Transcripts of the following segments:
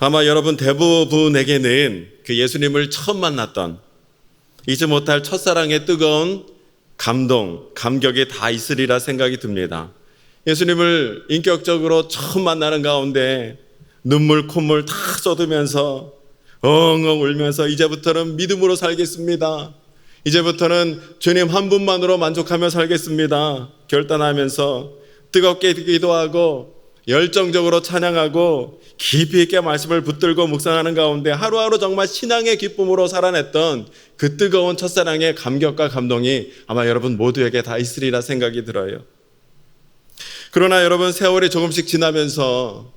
아마 여러분 대부분에게는 그 예수님을 처음 만났던 잊지 못할 첫사랑의 뜨거운 감동, 감격이 다 있으리라 생각이 듭니다. 예수님을 인격적으로 처음 만나는 가운데 눈물, 콧물 다 쏟으면서 엉엉 울면서 이제부터는 믿음으로 살겠습니다. 이제부터는 주님 한 분만으로 만족하며 살겠습니다. 결단하면서 뜨겁게 기도하고 열정적으로 찬양하고 깊이 있게 말씀을 붙들고 묵상하는 가운데 하루하루 정말 신앙의 기쁨으로 살아냈던 그 뜨거운 첫사랑의 감격과 감동이 아마 여러분 모두에게 다 있으리라 생각이 들어요. 그러나 여러분 세월이 조금씩 지나면서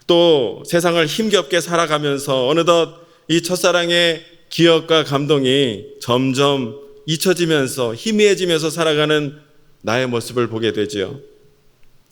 또 세상을 힘겹게 살아가면서 어느덧 이 첫사랑의 기억과 감동이 점점 잊혀지면서 희미해지면서 살아가는 나의 모습을 보게 되지요.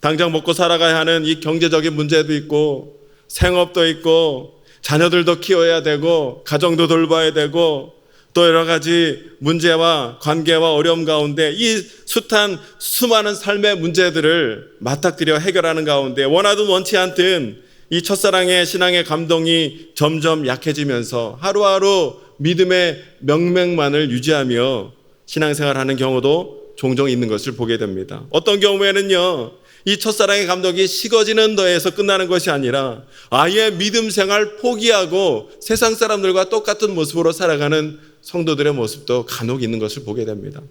당장 먹고 살아가야 하는 이 경제적인 문제도 있고 생업도 있고 자녀들도 키워야 되고 가정도 돌봐야 되고 또 여러 가지 문제와 관계와 어려움 가운데 이 숱한 수많은 삶의 문제들을 맞닥뜨려 해결하는 가운데 원하든 원치 않든 이 첫사랑의 신앙의 감동이 점점 약해지면서 하루하루 믿음의 명맥만을 유지하며 신앙생활하는 경우도 종종 있는 것을 보게 됩니다. 어떤 경우에는요, 이 첫사랑의 감동이 식어지는 데에서 끝나는 것이 아니라 아예 믿음 생활 포기하고 세상 사람들과 똑같은 모습으로 살아가는 성도들의 모습도 간혹 있는 것을 보게 됩니다.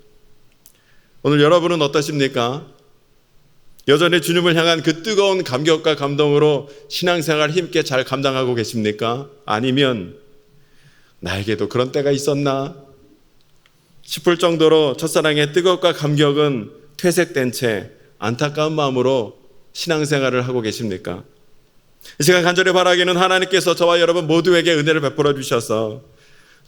오늘 여러분은 어떠십니까? 여전히 주님을 향한 그 뜨거운 감격과 감동으로 신앙생활 힘있게 잘 감당하고 계십니까? 아니면 나에게도 그런 때가 있었나 싶을 정도로 첫사랑의 뜨거움과 감격은 퇴색된 채 안타까운 마음으로 신앙생활을 하고 계십니까? 이 시간 간절히 바라기는 하나님께서 저와 여러분 모두에게 은혜를 베풀어 주셔서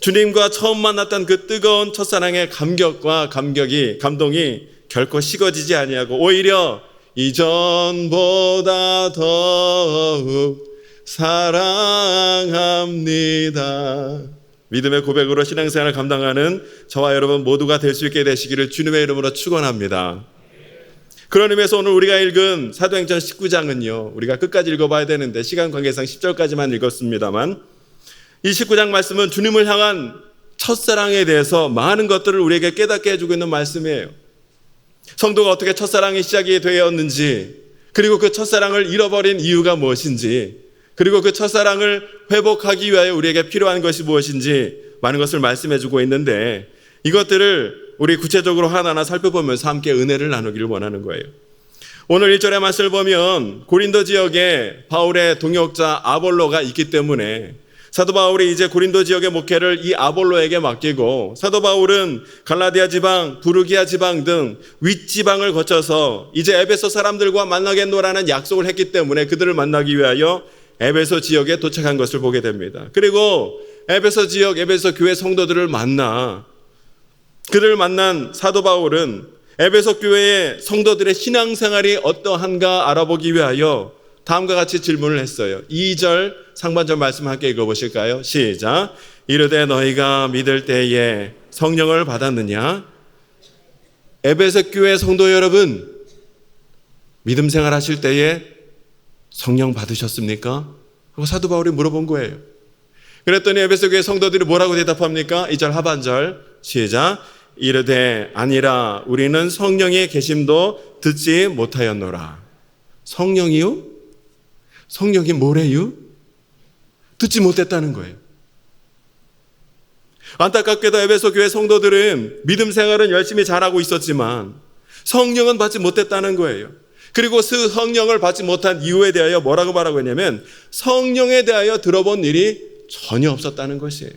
주님과 처음 만났던 그 뜨거운 첫사랑의 감격과 감동이 결코 식어지지 아니하고 오히려 이전보다 더욱 사랑합니다. 믿음의 고백으로 신앙생활을 감당하는 저와 여러분 모두가 될 수 있게 되시기를 주님의 이름으로 축원합니다. 그런 의미에서 오늘 우리가 읽은 사도행전 19장은요, 우리가 끝까지 읽어봐야 되는데 시간 관계상 10절까지만 읽었습니다만 이 19장 말씀은 주님을 향한 첫사랑에 대해서 많은 것들을 우리에게 깨닫게 해주고 있는 말씀이에요. 성도가 어떻게 첫사랑이 시작이 되었는지, 그리고 그 첫사랑을 잃어버린 이유가 무엇인지, 그리고 그 첫사랑을 회복하기 위하여 우리에게 필요한 것이 무엇인지 많은 것을 말씀해주고 있는데 이것들을 우리 구체적으로 하나하나 살펴보면서 함께 은혜를 나누기를 원하는 거예요. 오늘 1절의 말씀을 보면 고린도 지역에 바울의 동역자 아볼로가 있기 때문에 사도 바울이 이제 고린도 지역의 목회를 이 아볼로에게 맡기고 사도 바울은 갈라디아 지방, 부르기아 지방 등 윗지방을 거쳐서 이제 에베소 사람들과 만나겠노라는 약속을 했기 때문에 그들을 만나기 위하여 에베소 지역에 도착한 것을 보게 됩니다. 그리고 에베소 지역, 에베소 교회 성도들을 그들을 만난 사도 바울은 에베소 교회의 성도들의 신앙생활이 어떠한가 알아보기 위하여 다음과 같이 질문을 했어요. 2절 상반절 말씀 함께 읽어보실까요? 시작. 이르되 너희가 믿을 때에 성령을 받았느냐? 에베소 교회 성도 여러분, 믿음 생활하실 때에 성령 받으셨습니까? 하고 사도 바울이 물어본 거예요. 그랬더니 에베소 교회 성도들이 뭐라고 대답합니까? 2절 하반절 시작. 이르되 아니라 우리는 성령의 계심도 듣지 못하였노라. 성령이요? 성령이 뭐래요? 듣지 못했다는 거예요. 안타깝게도 에베소 교회 성도들은 믿음 생활은 열심히 잘하고 있었지만 성령은 받지 못했다는 거예요. 그리고 그 성령을 받지 못한 이유에 대하여 뭐라고 말하고 있냐면 성령에 대하여 들어본 일이 전혀 없었다는 것이에요.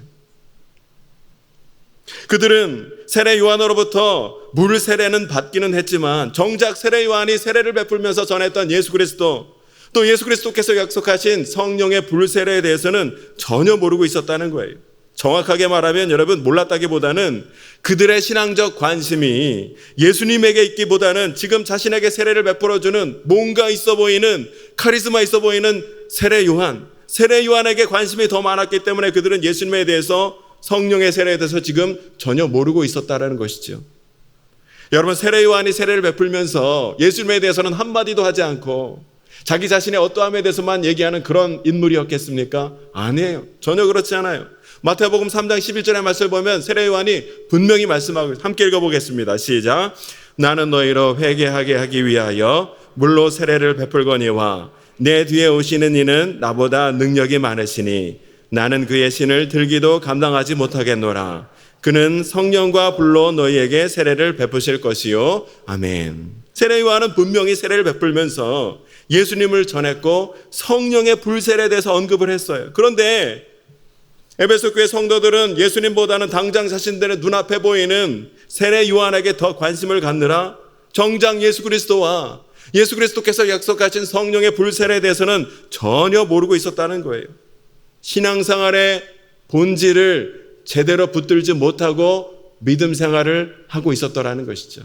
그들은 세례 요한으로부터 물 세례는 받기는 했지만 정작 세례 요한이 세례를 베풀면서 전했던 예수 그리스도, 또 예수 그리스도께서 약속하신 성령의 불 세례에 대해서는 전혀 모르고 있었다는 거예요. 정확하게 말하면 여러분 몰랐다기보다는 그들의 신앙적 관심이 예수님에게 있기보다는 지금 자신에게 세례를 베풀어주는 뭔가 있어 보이는 카리스마 있어 보이는 세례 요한에게 관심이 더 많았기 때문에 그들은 예수님에 대해서 성령의 세례에 대해서 지금 전혀 모르고 있었다는 것이죠. 여러분 세례 요한이 세례를 베풀면서 예수님에 대해서는 한마디도 하지 않고 자기 자신의 어떠함에 대해서만 얘기하는 그런 인물이었겠습니까? 아니에요. 전혀 그렇지 않아요. 마태복음 3장 11절의 말씀을 보면 세례 요한이 분명히 말씀하고 있습니다. 함께 읽어보겠습니다. 시작. 나는 너희로 회개하게 하기 위하여 물로 세례를 베풀거니와 내 뒤에 오시는 이는 나보다 능력이 많으시니 나는 그의 신을 들기도 감당하지 못하겠노라. 그는 성령과 불로 너희에게 세례를 베푸실 것이요. 아멘. 세례 요한은 분명히 세례를 베풀면서 예수님을 전했고 성령의 불세례에 대해서 언급을 했어요. 그런데 에베소 교회 성도들은 예수님보다는 당장 자신들의 눈앞에 보이는 세례 요한에게 더 관심을 갖느라 정작 예수 그리스도와 예수 그리스도께서 약속하신 성령의 불세례에 대해서는 전혀 모르고 있었다는 거예요. 신앙생활의 본질을 제대로 붙들지 못하고 믿음 생활을 하고 있었더라는 것이죠.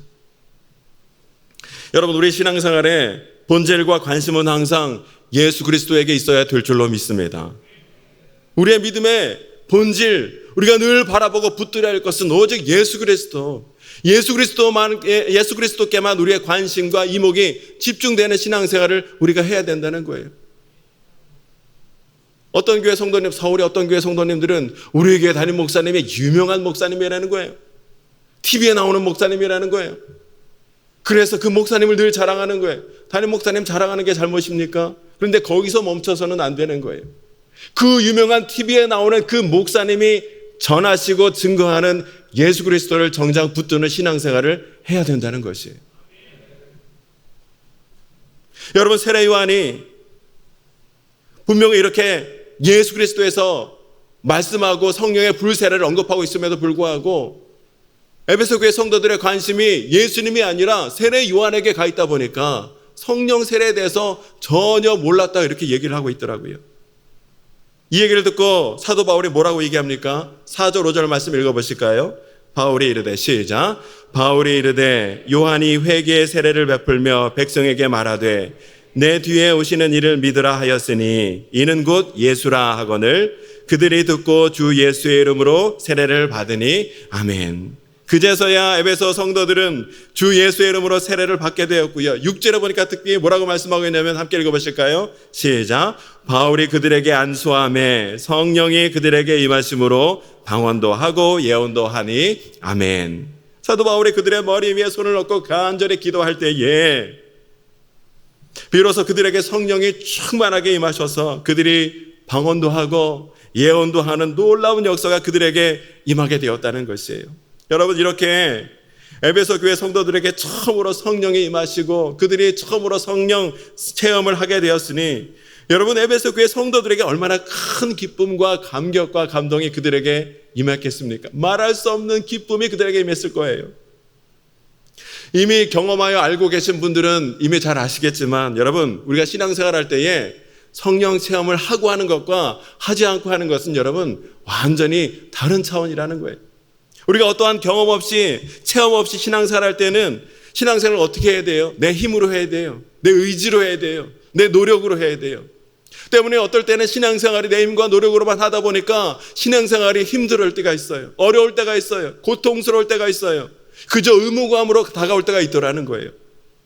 여러분, 우리 신앙생활의 본질과 관심은 항상 예수 그리스도에게 있어야 될 줄로 믿습니다. 우리의 믿음의 본질, 우리가 늘 바라보고 붙들어야 할 것은 오직 예수 그리스도, 예수 그리스도께만 우리의 관심과 이목이 집중되는 신앙생활을 우리가 해야 된다는 거예요. 어떤 교회 성도님, 서울의 어떤 교회 성도님들은 우리 교회 담임 목사님이 유명한 목사님이라는 거예요. TV에 나오는 목사님이라는 거예요. 그래서 그 목사님을 늘 자랑하는 거예요. 담임 목사님 자랑하는 게 잘못입니까? 그런데 거기서 멈춰서는 안 되는 거예요. 그 유명한 TV에 나오는 그 목사님이 전하시고 증거하는 예수 그리스도를 정작 붙드는 신앙생활을 해야 된다는 것이에요. 여러분, 세례 요한이 분명히 이렇게 예수 그리스도에서 말씀하고 성령의 불세례를 언급하고 있음에도 불구하고 에베소 교회 성도들의 관심이 예수님이 아니라 세례 요한에게 가 있다 보니까 성령 세례에 대해서 전혀 몰랐다 이렇게 얘기를 하고 있더라고요. 이 얘기를 듣고 사도 바울이 뭐라고 얘기합니까? 4절 5절 말씀 읽어보실까요? 바울이 이르되, 시작. 바울이 이르되 요한이 회개의 세례를 베풀며 백성에게 말하되 내 뒤에 오시는 이를 믿으라 하였으니 이는 곧 예수라 하거늘 그들이 듣고 주 예수의 이름으로 세례를 받으니 아멘. 그제서야 에베소 성도들은 주 예수의 이름으로 세례를 받게 되었고요. 6절에 보니까 특히 뭐라고 말씀하고 있냐면 함께 읽어보실까요? 시작. 바울이 그들에게 안수하매 성령이 그들에게 임하심으로 방언도 하고 예언도 하니 아멘. 사도 바울이 그들의 머리 위에 손을 얹고 간절히 기도할 때에 비로소 그들에게 성령이 충만하게 임하셔서 그들이 방언도 하고 예언도 하는 놀라운 역사가 그들에게 임하게 되었다는 것이에요. 여러분, 이렇게 에베소 교회 성도들에게 처음으로 성령이 임하시고 그들이 처음으로 성령 체험을 하게 되었으니 여러분, 에베소 교회 성도들에게 얼마나 큰 기쁨과 감격과 감동이 그들에게 임했겠습니까? 말할 수 없는 기쁨이 그들에게 임했을 거예요. 이미 경험하여 알고 계신 분들은 이미 잘 아시겠지만 여러분, 우리가 신앙생활 할 때에 성령 체험을 하고 하는 것과 하지 않고 하는 것은 여러분 완전히 다른 차원이라는 거예요. 우리가 어떠한 경험 없이 체험 없이 신앙생활 할 때는 신앙생활을 어떻게 해야 돼요? 내 힘으로 해야 돼요. 내 의지로 해야 돼요. 내 노력으로 해야 돼요. 때문에 어떨 때는 신앙생활이 내 힘과 노력으로만 하다 보니까 신앙생활이 힘들 때가 있어요. 어려울 때가 있어요. 고통스러울 때가 있어요. 그저 의무감으로 다가올 때가 있더라는 거예요.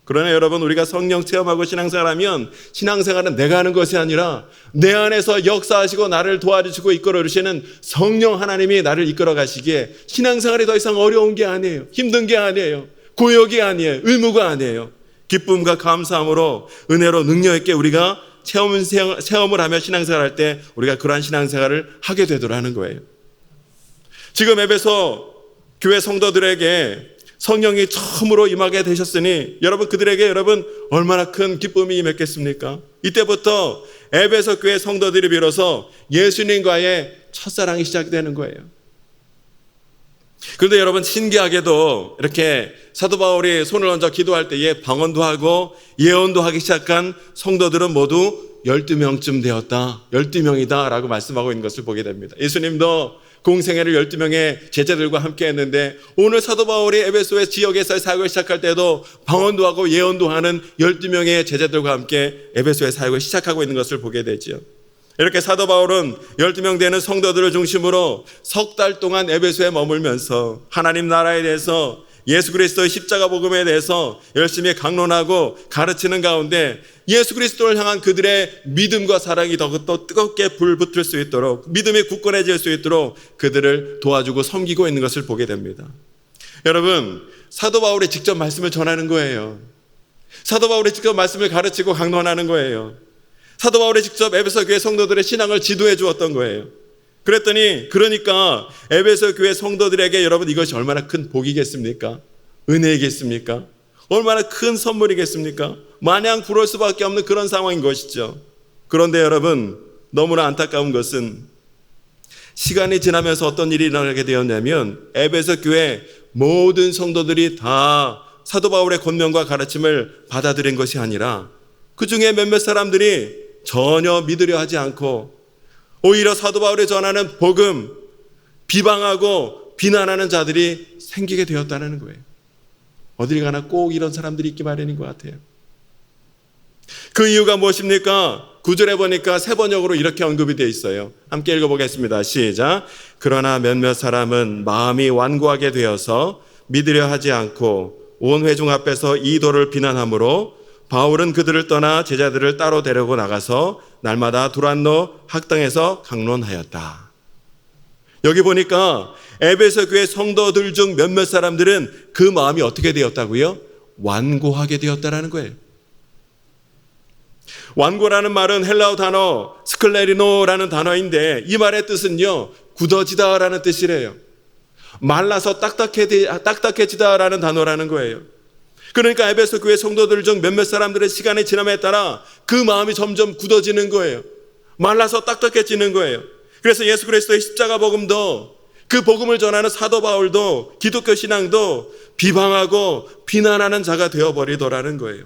그러나 여러분, 우리가 성령 체험하고 신앙생활하면 신앙생활은 내가 하는 것이 아니라 내 안에서 역사하시고 나를 도와주시고 이끌어 주시는 성령 하나님이 나를 이끌어 가시기에 신앙생활이 더 이상 어려운 게 아니에요. 힘든 게 아니에요. 고역이 아니에요. 의무가 아니에요. 기쁨과 감사함으로 은혜로 능력 있게 우리가 체험을 하며 신앙생활 할 때 우리가 그러한 신앙생활을 하게 되더라는 거예요. 지금 에베소 교회 성도들에게 성령이 처음으로 임하게 되셨으니 여러분, 그들에게 얼마나 큰 기쁨이 임했겠습니까? 이때부터 에베소 교회 성도들이 비로소 예수님과의 첫사랑이 시작되는 거예요. 그런데 여러분, 신기하게도 이렇게 사도 바울이 손을 얹어 기도할 때에 방언도 하고 예언도 하기 시작한 성도들은 모두 12명쯤 되었다. 12명이다 라고 말씀하고 있는 것을 보게 됩니다. 예수님도 공생애를 12명의 제자들과 함께 했는데 오늘 사도 바울이 에베소의 지역에서 사역을 시작할 때도 방언도 하고 예언도 하는 12명의 제자들과 함께 에베소의 사역을 시작하고 있는 것을 보게 되죠. 이렇게 사도 바울은 12명 되는 성도들을 중심으로 석 달 동안 에베소에 머물면서 하나님 나라에 대해서 예수 그리스도의 십자가 복음에 대해서 열심히 강론하고 가르치는 가운데 예수 그리스도를 향한 그들의 믿음과 사랑이 더 뜨겁게 불붙을 수 있도록, 믿음이 굳건해질 수 있도록 그들을 도와주고 섬기고 있는 것을 보게 됩니다. 여러분, 사도 바울이 직접 말씀을 전하는 거예요. 사도 바울이 직접 말씀을 가르치고 강론하는 거예요. 사도 바울이 직접 에베소 교회 성도들의 신앙을 지도해 주었던 거예요. 그러니까 에베소 교회 성도들에게 여러분, 이것이 얼마나 큰 복이겠습니까? 은혜이겠습니까? 얼마나 큰 선물이겠습니까? 마냥 부러울 수밖에 없는 그런 상황인 것이죠. 그런데 여러분, 너무나 안타까운 것은 시간이 지나면서 어떤 일이 일어나게 되었냐면, 에베소 교회 모든 성도들이 다 사도 바울의 권면과 가르침을 받아들인 것이 아니라 그 중에 몇몇 사람들이 전혀 믿으려 하지 않고 오히려 사도 바울이 전하는 복음 비방하고 비난하는 자들이 생기게 되었다는 거예요. 어딜 가나 꼭 이런 사람들이 있기 마련인 것 같아요. 그 이유가 무엇입니까? 9절에 보니까 세 번역으로 이렇게 언급이 되어 있어요. 함께 읽어보겠습니다. 시작. 그러나 몇몇 사람은 마음이 완고하게 되어서 믿으려 하지 않고 온 회중 앞에서 이 도를 비난하므로 바울은 그들을 떠나 제자들을 따로 데리고 나가서 날마다 두란노 학당에서 강론하였다. 여기 보니까 에베소 교회 성도들 중 몇몇 사람들은 그 마음이 어떻게 되었다고요? 완고하게 되었다라는 거예요. 완고라는 말은 헬라어 단어 스클레리노라는 단어인데 이 말의 뜻은요, 굳어지다라는 뜻이래요. 말라서 딱딱해지다라는 단어라는 거예요. 그러니까 에베소 교회 성도들 중 몇몇 사람들의 시간이 지남에 따라 그 마음이 점점 굳어지는 거예요. 말라서 딱딱해지는 거예요. 그래서 예수 그리스도의 십자가 복음도, 그 복음을 전하는 사도 바울도, 기독교 신앙도 비방하고 비난하는 자가 되어버리더라는 거예요.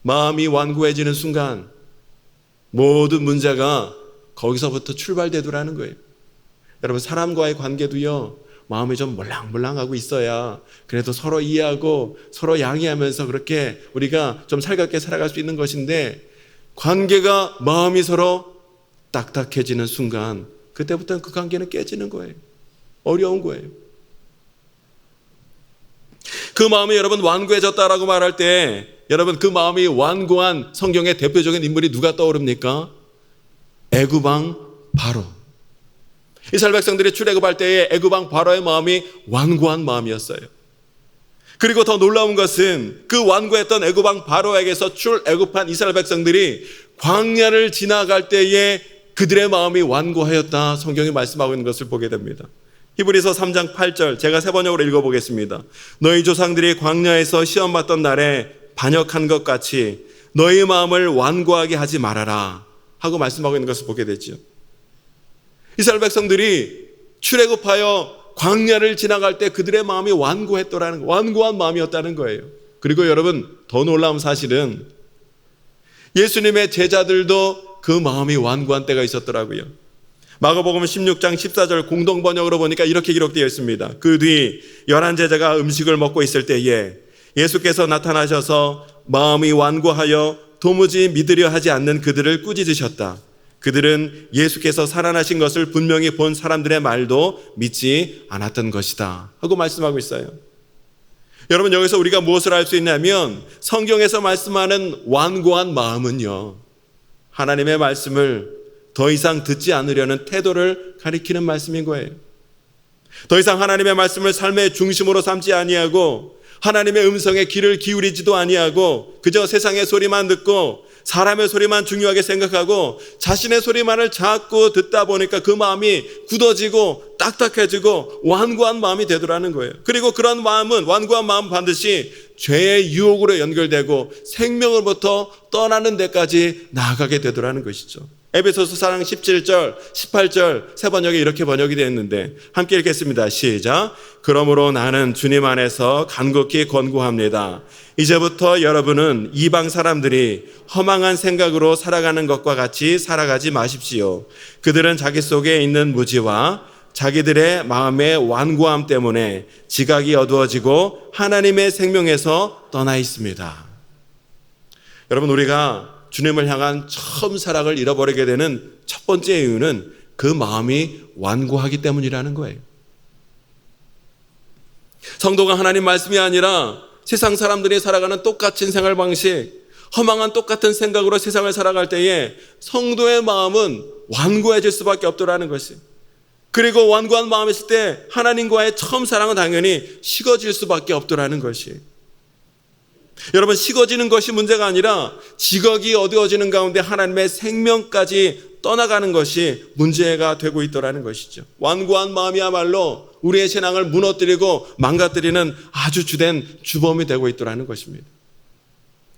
마음이 완고해지는 순간 모든 문제가 거기서부터 출발되더라는 거예요. 여러분, 사람과의 관계도요, 마음이 좀 몰랑몰랑하고 있어야 그래도 서로 이해하고 서로 양해하면서 그렇게 우리가 좀 살갑게 살아갈 수 있는 것인데, 관계가, 마음이 서로 딱딱해지는 순간 그때부터는 그 관계는 깨지는 거예요. 어려운 거예요. 그 마음이 여러분 완고해졌다라고 말할 때, 여러분 그 마음이 완고한 성경의 대표적인 인물이 누가 떠오릅니까? 애굽왕 바로. 이스라엘 백성들이 출애굽할 때에 애굽왕 바로의 마음이 완고한 마음이었어요. 그리고 더 놀라운 것은 그 완고했던 애굽왕 바로에게서 출애굽한 이스라엘 백성들이 광야를 지나갈 때에 그들의 마음이 완고하였다, 성경이 말씀하고 있는 것을 보게 됩니다. 히브리서 3장 8절, 제가 세 번역으로 읽어보겠습니다. 너희 조상들이 광야에서 시험받던 날에 반역한 것 같이 너희 마음을 완고하게 하지 말아라 하고 말씀하고 있는 것을 보게 되죠. 이스라엘 백성들이 출애굽하여 광야를 지나갈 때 그들의 마음이 완고했더라는, 완고한 마음이었다는 거예요. 그리고 여러분, 더 놀라운 사실은 예수님의 제자들도 그 마음이 완고한 때가 있었더라고요. 마가복음 16장 14절 공동번역으로 보니까 이렇게 기록되어 있습니다. 그 뒤 11 제자가 음식을 먹고 있을 때에 예수께서 나타나셔서 마음이 완고하여 도무지 믿으려 하지 않는 그들을 꾸짖으셨다. 그들은 예수께서 살아나신 것을 분명히 본 사람들의 말도 믿지 않았던 것이다 하고 말씀하고 있어요. 여러분, 여기서 우리가 무엇을 알 수 있냐면, 성경에서 말씀하는 완고한 마음은요, 하나님의 말씀을 더 이상 듣지 않으려는 태도를 가리키는 말씀인 거예요. 더 이상 하나님의 말씀을 삶의 중심으로 삼지 아니하고 하나님의 음성에 귀를 기울이지도 아니하고 그저 세상의 소리만 듣고 사람의 소리만 중요하게 생각하고 자신의 소리만을 자꾸 듣다 보니까 그 마음이 굳어지고 딱딱해지고 완고한 마음이 되더라는 거예요. 그리고 그런 마음은, 완고한 마음은 반드시 죄의 유혹으로 연결되고 생명으로부터 떠나는 데까지 나아가게 되더라는 것이죠. 에베소서 4장 17절, 18절 세 번역에 이렇게 번역이 되어 있는데 함께 읽겠습니다. 시작. 그러므로 나는 주님 안에서 간곡히 권고합니다. 이제부터 여러분은 이방 사람들이 허망한 생각으로 살아가는 것과 같이 살아가지 마십시오. 그들은 자기 속에 있는 무지와 자기들의 마음의 완고함 때문에 지각이 어두워지고 하나님의 생명에서 떠나 있습니다. 여러분, 우리가 주님을 향한 처음 사랑을 잃어버리게 되는 첫 번째 이유는 그 마음이 완고하기 때문이라는 거예요. 성도가 하나님 말씀이 아니라 세상 사람들이 살아가는 똑같은 생활 방식, 허망한 똑같은 생각으로 세상을 살아갈 때에 성도의 마음은 완고해질 수밖에 없더라는 것이. 그리고 완고한 마음이 있을 때 하나님과의 처음 사랑은 당연히 식어질 수밖에 없더라는 것이. 여러분, 식어지는 것이 문제가 아니라 지각이 어두워지는 가운데 하나님의 생명까지 떠나가는 것이 문제가 되고 있더라는 것이죠. 완고한 마음이야말로 우리의 신앙을 무너뜨리고 망가뜨리는 아주 주된 주범이 되고 있더라는 것입니다.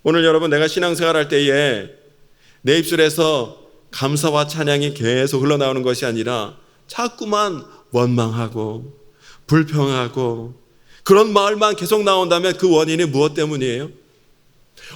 오늘 여러분, 내가 신앙생활할 때에 내 입술에서 감사와 찬양이 계속 흘러나오는 것이 아니라 자꾸만 원망하고 불평하고 그런 말만 계속 나온다면 그 원인이 무엇 때문이에요?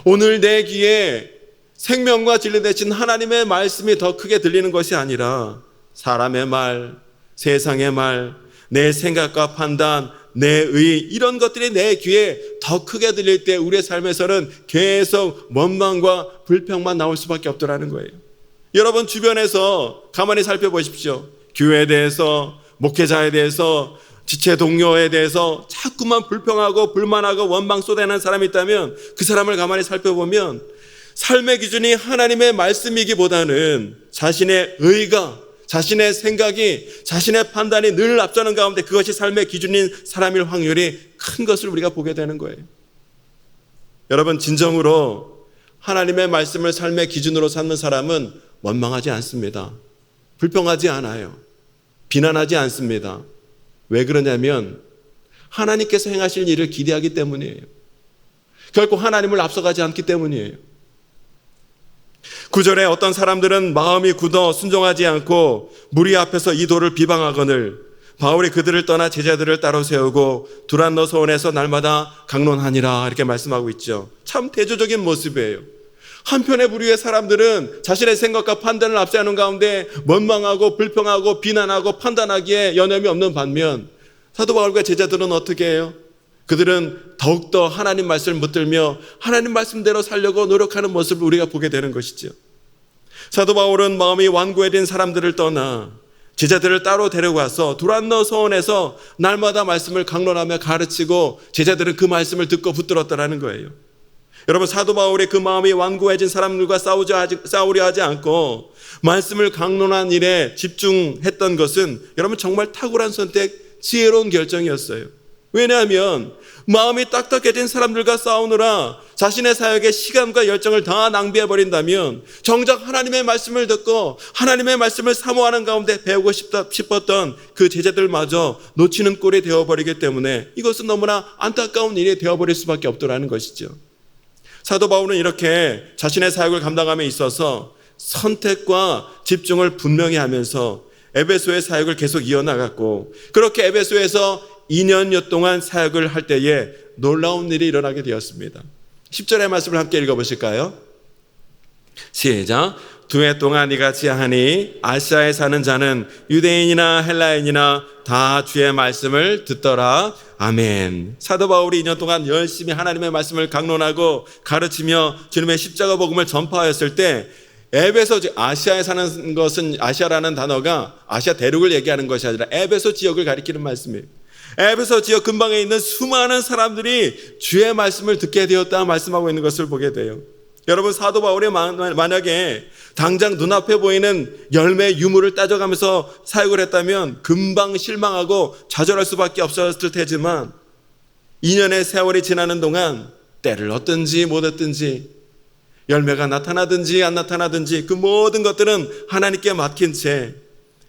오늘 내 귀에 생명과 진리 되신 하나님의 말씀이 더 크게 들리는 것이 아니라 사람의 말, 세상의 말, 내 생각과 판단, 내 의, 이런 것들이 내 귀에 더 크게 들릴 때 우리의 삶에서는 계속 원망과 불평만 나올 수밖에 없더라는 거예요. 여러분 주변에서 가만히 살펴보십시오. 교회에 대해서, 목회자에 대해서, 지체 동료에 대해서 자꾸만 불평하고 불만하고 원망 쏟아내는 사람이 있다면 그 사람을 가만히 살펴보면 삶의 기준이 하나님의 말씀이기보다는 자신의 의가, 자신의 생각이, 자신의 판단이 늘 앞서는 가운데 그것이 삶의 기준인 사람일 확률이 큰 것을 우리가 보게 되는 거예요. 여러분, 진정으로 하나님의 말씀을 삶의 기준으로 삼는 사람은 원망하지 않습니다. 불평하지 않아요. 비난하지 않습니다. 왜 그러냐면 하나님께서 행하실 일을 기대하기 때문이에요. 결코 하나님을 앞서가지 않기 때문이에요. 9절에 어떤 사람들은 마음이 굳어 순종하지 않고 무리 앞에서 이 도를 비방하거늘 바울이 그들을 떠나 제자들을 따로 세우고 두란노 소원에서 날마다 강론하니라, 이렇게 말씀하고 있죠. 참 대조적인 모습이에요. 한편의 부류의 사람들은 자신의 생각과 판단을 앞세우는 가운데 원망하고 불평하고 비난하고 판단하기에 여념이 없는 반면 사도 바울과 제자들은 어떻게 해요? 그들은 더욱더 하나님 말씀을 붙들며 하나님 말씀대로 살려고 노력하는 모습을 우리가 보게 되는 것이죠. 사도 바울은 마음이 완고해진 사람들을 떠나 제자들을 따로 데려가서 두란노 소원에서 날마다 말씀을 강론하며 가르치고 제자들은 그 말씀을 듣고 붙들었다라는 거예요. 여러분, 사도 바울의 그 마음이 완고해진 사람들과 싸우려 하지 않고 말씀을 강론한 일에 집중했던 것은 여러분 정말 탁월한 선택, 지혜로운 결정이었어요. 왜냐하면 마음이 딱딱해진 사람들과 싸우느라 자신의 사역에 시간과 열정을 다 낭비해버린다면 정작 하나님의 말씀을 듣고 하나님의 말씀을 사모하는 가운데 배우고 싶었던 그 제자들마저 놓치는 꼴이 되어버리기 때문에 이것은 너무나 안타까운 일이 되어버릴 수밖에 없더라는 것이죠. 사도 바울은 이렇게 자신의 사역을 감당함에 있어서 선택과 집중을 분명히 하면서 에베소의 사역을 계속 이어나갔고, 그렇게 에베소에서 2년여 동안 사역을 할 때에 놀라운 일이 일어나게 되었습니다. 10절의 말씀을 함께 읽어보실까요? 시작. 2해 동안 이같이 하니 아시아에 사는 자는 유대인이나 헬라인이나 다 주의 말씀을 듣더라. 아멘. 사도 바울이 2년 동안 열심히 하나님의 말씀을 강론하고 가르치며 주님의 십자가 복음을 전파하였을 때 에베소, 아시아에 사는 것은, 아시아라는 단어가 아시아 대륙을 얘기하는 것이 아니라 에베소 지역을 가리키는 말씀이에요. 에베소 지역 근방에 있는 수많은 사람들이 주의 말씀을 듣게 되었다 말씀하고 있는 것을 보게 돼요. 여러분, 사도 바울이 만약에 당장 눈앞에 보이는 열매 유무를 따져가면서 사역을 했다면 금방 실망하고 좌절할 수밖에 없었을 테지만 2년의 세월이 지나는 동안 때를 얻든지 못 얻든지 열매가 나타나든지 안 나타나든지 그 모든 것들은 하나님께 맡긴 채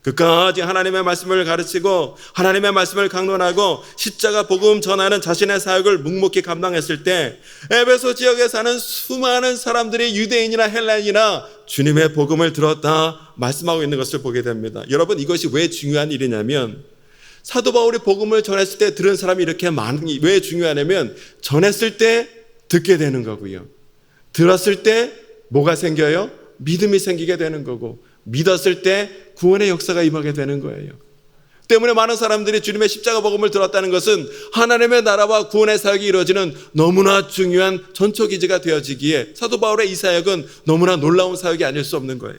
끝까지 하나님의 말씀을 가르치고 하나님의 말씀을 강론하고 십자가 복음 전하는 자신의 사역을 묵묵히 감당했을 때 에베소 지역에 사는 수많은 사람들이 유대인이나 헬라인이나 주님의 복음을 들었다 말씀하고 있는 것을 보게 됩니다. 여러분, 이것이 왜 중요한 일이냐면 사도 바울이 복음을 전했을 때 들은 사람이 이렇게 많이 왜 중요하냐면 전했을 때 듣게 되는 거고요. 들었을 때 뭐가 생겨요? 믿음이 생기게 되는 거고 믿었을 때 구원의 역사가 임하게 되는 거예요. 때문에 많은 사람들이 주님의 십자가 복음을 들었다는 것은 하나님의 나라와 구원의 사역이 이루어지는 너무나 중요한 전초기지가 되어지기에 사도 바울의 이 사역은 너무나 놀라운 사역이 아닐 수 없는 거예요.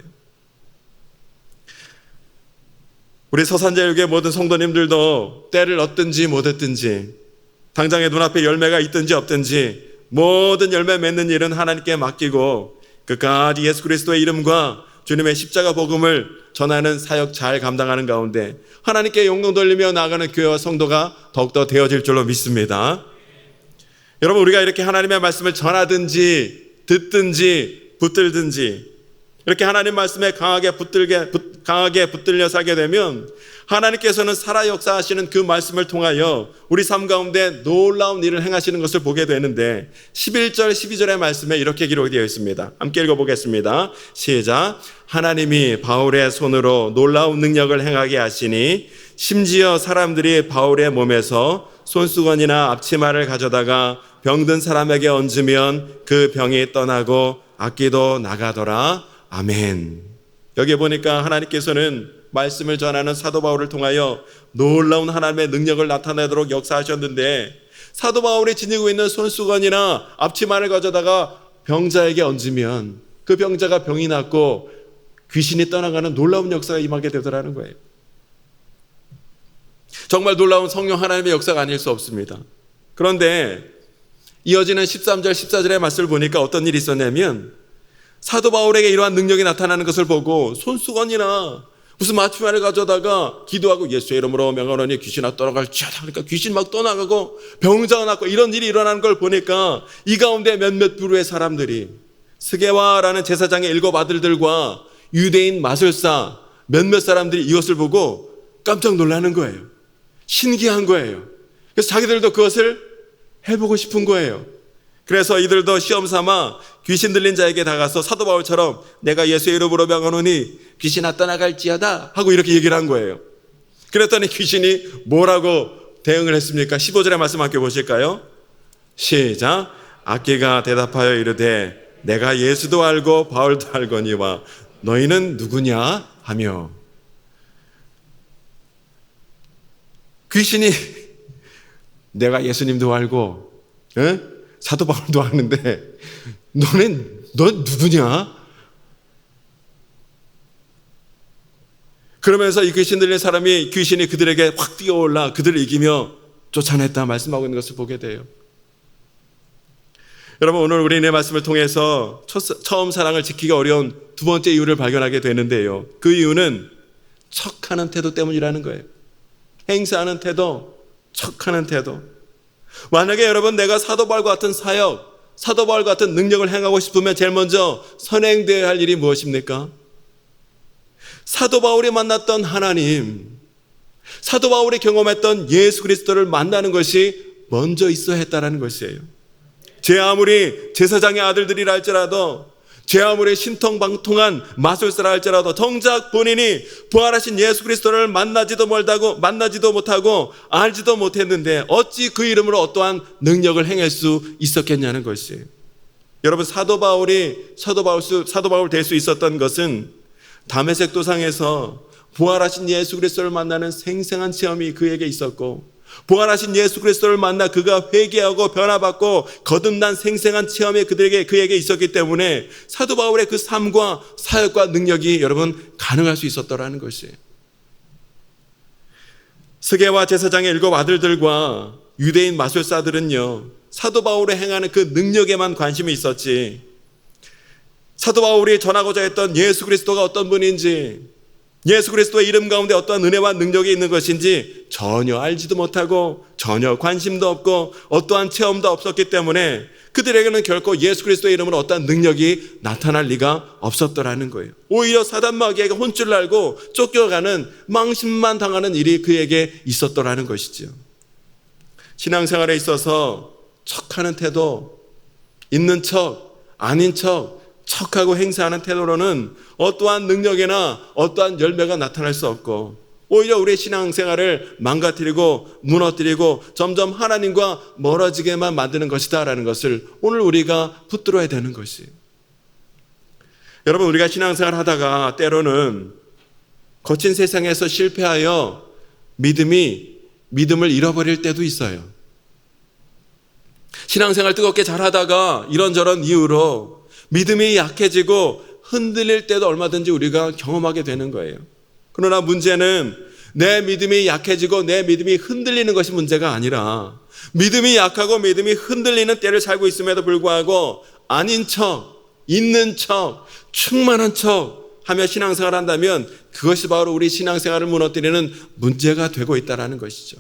우리 서산제일교회 모든 성도님들도 때를 얻든지 못 얻든지 당장에 눈앞에 열매가 있든지 없든지 모든 열매 맺는 일은 하나님께 맡기고 끝까지 예수 그리스도의 이름과 주님의 십자가 복음을 전하는 사역 잘 감당하는 가운데 하나님께 영광 돌리며 나아가는 교회와 성도가 더욱더 되어질 줄로 믿습니다. 여러분, 우리가 이렇게 하나님의 말씀을 전하든지 듣든지 붙들든지 이렇게 하나님 말씀에 강하게 붙들려 살게 되면 하나님께서는 살아 역사하시는 그 말씀을 통하여 우리 삶 가운데 놀라운 일을 행하시는 것을 보게 되는데 11절 12절의 말씀에 이렇게 기록되어 있습니다. 함께 읽어보겠습니다. 시작. 하나님이 바울의 손으로 놀라운 능력을 행하게 하시니 심지어 사람들이 바울의 몸에서 손수건이나 앞치마를 가져다가 병든 사람에게 얹으면 그 병이 떠나고 악기도 나가더라. 아멘. 여기 보니까 하나님께서는 말씀을 전하는 사도 바울을 통하여 놀라운 하나님의 능력을 나타내도록 역사하셨는데 사도 바울이 지니고 있는 손수건이나 앞치마를 가져다가 병자에게 얹으면 그 병자가 병이 낫고 귀신이 떠나가는 놀라운 역사가 임하게 되더라는 거예요. 정말 놀라운 성령 하나님의 역사가 아닐 수 없습니다. 그런데 이어지는 13절 14절의 말씀을 보니까 어떤 일이 있었냐면 사도 바울에게 이러한 능력이 나타나는 것을 보고 손수건이나 무슨 앞치마를 가져다가 기도하고 예수의 이름으로 명하노니 귀신아 떠나갈지어다. 그러니까 귀신 막 떠나가고 병자가 낫고 이런 일이 일어나는 걸 보니까 이 가운데 몇몇 부류의 사람들이 스게와라는 제사장의 7 아들들과 유대인 마술사 몇몇 사람들이 이것을 보고 깜짝 놀라는 거예요. 신기한 거예요. 그래서 자기들도 그것을 해보고 싶은 거예요. 그래서 이들도 시험 삼아 귀신 들린 자에게 다가서 사도 바울처럼 내가 예수의 이름으로 명하노니 귀신아 떠나갈지어다 하고 이렇게 얘기를 한 거예요. 그랬더니 귀신이 뭐라고 대응을 했습니까? 15절의 말씀 함께 보실까요? 시작. 악기가 대답하여 이르되 내가 예수도 알고 바울도 알거니와 너희는 누구냐 하며. 귀신이 내가 예수님도 알고 사도 바울도 아는데 너 누구냐? 그러면서 이 귀신 들린 사람이 귀신이 그들에게 확 뛰어올라 그들을 이기며 쫓아냈다 말씀하고 있는 것을 보게 돼요. 여러분, 오늘 우리 내 말씀을 통해서 처음 사랑을 지키기 어려운 두 번째 이유를 발견하게 되는데요. 그 이유는 척하는 태도 때문이라는 거예요. 행사하는 태도, 척하는 태도. 만약에 여러분 내가 사도 바울과 같은 사역, 사도 바울과 같은 능력을 행하고 싶으면 제일 먼저 선행되어야 할 일이 무엇입니까? 사도 바울이 만났던 하나님, 사도 바울이 경험했던 예수 그리스도를 만나는 것이 먼저 있어야 했다는 것이에요. 제 아무리 제사장의 아들들이라 할지라도, 제 아무리 신통방통한 마술사라 할지라도 정작 본인이 부활하신 예수 그리스도를 만나지도 못하고 알지도 못했는데 어찌 그 이름으로 어떠한 능력을 행할 수 있었겠냐는 것이에요. 여러분, 사도 바울 될 수 있었던 것은 다메섹 도상에서 부활하신 예수 그리스도를 만나는 생생한 체험이 그에게 있었고, 부활하신 예수 그리스도를 만나 그가 회개하고 변화받고 거듭난 생생한 체험이 그에게 있었기 때문에 사도 바울의 그 삶과 사역과 능력이 여러분 가능할 수 있었더라는 것이에요. 스게와 제사장의 7 아들들과 유대인 마술사들은요, 사도 바울이 행하는 그 능력에만 관심이 있었지, 사도 바울이 전하고자 했던 예수 그리스도가 어떤 분인지, 예수 그리스도의 이름 가운데 어떠한 은혜와 능력이 있는 것인지 전혀 알지도 못하고 전혀 관심도 없고 어떠한 체험도 없었기 때문에 그들에게는 결코 예수 그리스도의 이름으로 어떠한 능력이 나타날 리가 없었더라는 거예요. 오히려 사단 마귀에게 혼쭐을 알고 쫓겨가는 망신만 당하는 일이 그에게 있었더라는 것이죠. 신앙생활에 있어서 척하는 태도, 있는 척, 아닌 척, 척하고 행사하는 태도로는 어떠한 능력이나 어떠한 열매가 나타날 수 없고 오히려 우리의 신앙생활을 망가뜨리고 무너뜨리고 점점 하나님과 멀어지게만 만드는 것이다라는 것을 오늘 우리가 붙들어야 되는 것이에요. 여러분, 우리가 신앙생활 하다가 때로는 거친 세상에서 실패하여 믿음을 잃어버릴 때도 있어요. 신앙생활 뜨겁게 잘하다가 이런저런 이유로 믿음이 약해지고 흔들릴 때도 얼마든지 우리가 경험하게 되는 거예요. 그러나 문제는 내 믿음이 약해지고 내 믿음이 흔들리는 것이 문제가 아니라 믿음이 약하고 믿음이 흔들리는 때를 살고 있음에도 불구하고 아닌 척, 있는 척, 충만한 척 하며 신앙생활을 한다면 그것이 바로 우리 신앙생활을 무너뜨리는 문제가 되고 있다는 것이죠.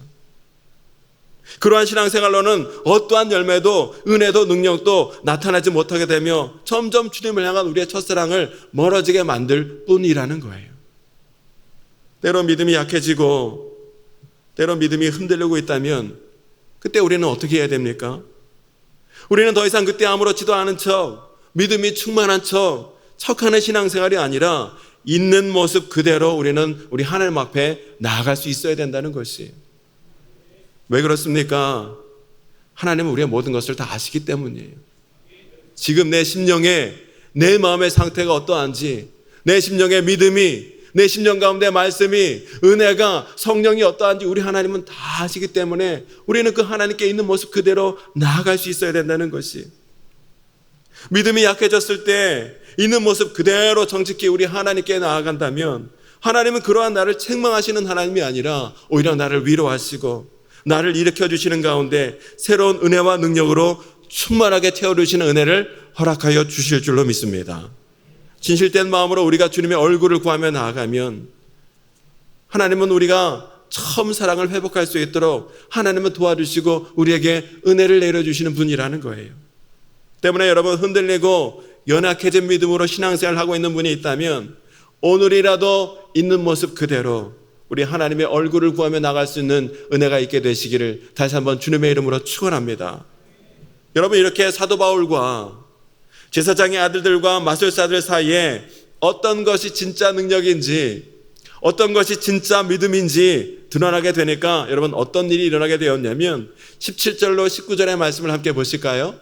그러한 신앙생활로는 어떠한 열매도 은혜도 능력도 나타나지 못하게 되며 점점 주님을 향한 우리의 첫사랑을 멀어지게 만들 뿐이라는 거예요. 때로 믿음이 약해지고 때로 믿음이 흔들리고 있다면 그때 우리는 어떻게 해야 됩니까? 우리는 더 이상 그때 아무렇지도 않은 척, 믿음이 충만한 척, 척하는 신앙생활이 아니라 있는 모습 그대로 우리는 우리 하나님 앞에 나아갈 수 있어야 된다는 것이에요. 왜 그렇습니까? 하나님은 우리의 모든 것을 다 아시기 때문이에요. 지금 내 심령에 내 마음의 상태가 어떠한지, 내 심령의 믿음이, 내 심령 가운데 말씀이, 은혜가, 성령이 어떠한지 우리 하나님은 다 아시기 때문에 우리는 그 하나님께 있는 모습 그대로 나아갈 수 있어야 된다는 것이. 믿음이 약해졌을 때 있는 모습 그대로 정직히 우리 하나님께 나아간다면 하나님은 그러한 나를 책망하시는 하나님이 아니라 오히려 나를 위로하시고 나를 일으켜주시는 가운데 새로운 은혜와 능력으로 충만하게 태워주시는 은혜를 허락하여 주실 줄로 믿습니다. 진실된 마음으로 우리가 주님의 얼굴을 구하며 나아가면 하나님은 우리가 처음 사랑을 회복할 수 있도록 하나님은 도와주시고 우리에게 은혜를 내려주시는 분이라는 거예요. 때문에 여러분 흔들리고 연약해진 믿음으로 신앙생활을 하고 있는 분이 있다면 오늘이라도 있는 모습 그대로 우리 하나님의 얼굴을 구하며 나갈 수 있는 은혜가 있게 되시기를 다시 한번 주님의 이름으로 축원합니다. 여러분 이렇게 사도 바울과 제사장의 아들들과 마술사들 사이에 어떤 것이 진짜 능력인지 어떤 것이 진짜 믿음인지 드러나게 되니까 여러분 어떤 일이 일어나게 되었냐면 17절로 19절의 말씀을 함께 보실까요?